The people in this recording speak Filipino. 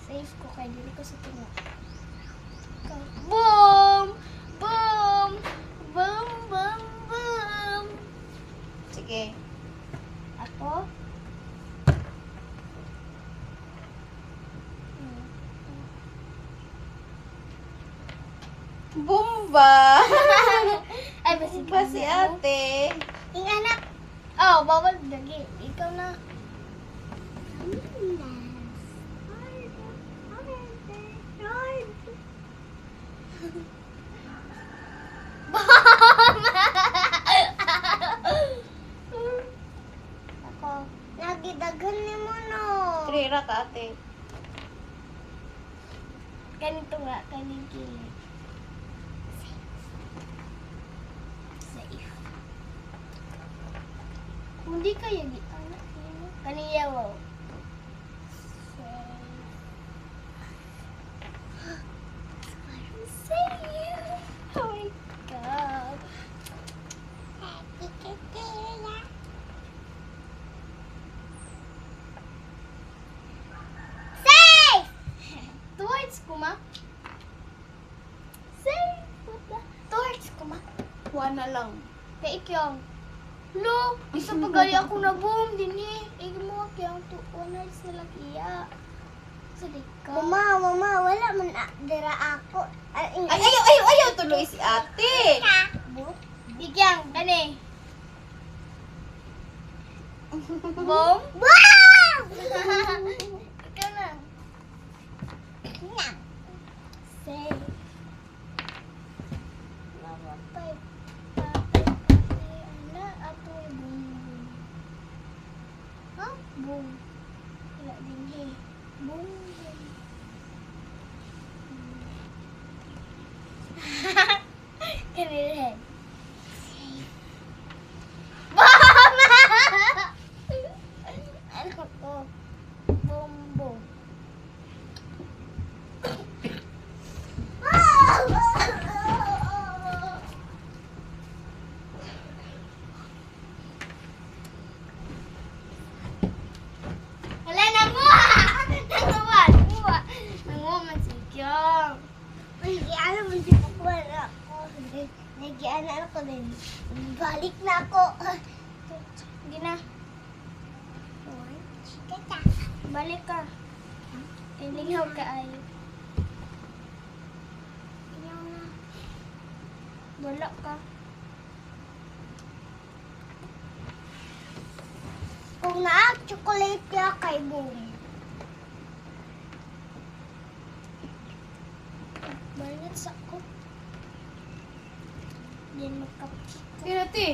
Safe ko kay dili ko sa tunga. Boom! Boom! Boom! Boom! Boom! Sige. Ako? Bumba! Ay, basi Bumba si ate. Anak. Oh, bawal lagi. Ikaw na. Ako. Nagidagan ni mo no. Trira ka ate. Ganito nga, kanigili. Safe. Kung di kaya anak mo. Kaniyawaw. Safe. Oh my God. Safe! Towards ko, ma. Safe. What the? Towards ko, ma. Kuha na lang. Kay ikyang. Lo, isa pa gali ako na boom din eh. Igi mo kyang to honors nila kiya. Sadik ka. Mama, wala man dira ako. Ay, ayaw tuloy si ate. Ikyang, gani. Boom. Wow! Ikaw na. Safe. Namatay. Ana, ato ay boom. Ha? Boom. Wala din eh. Boom. Kanilan. Boom! Ano to? Boom, boom. Wala, nanguha! Nanguha, nanguha. Nanguha man si Kyong. Nagiana man si Papa na ako. Nagiana ako din. Balik na ako. Sige na. Balik ka. Ilingaw ka ay. Ilingaw na. Wala ka. Kung chocolate ya kay Boom. Banat sa ko. Yan magkapit. Sige ate.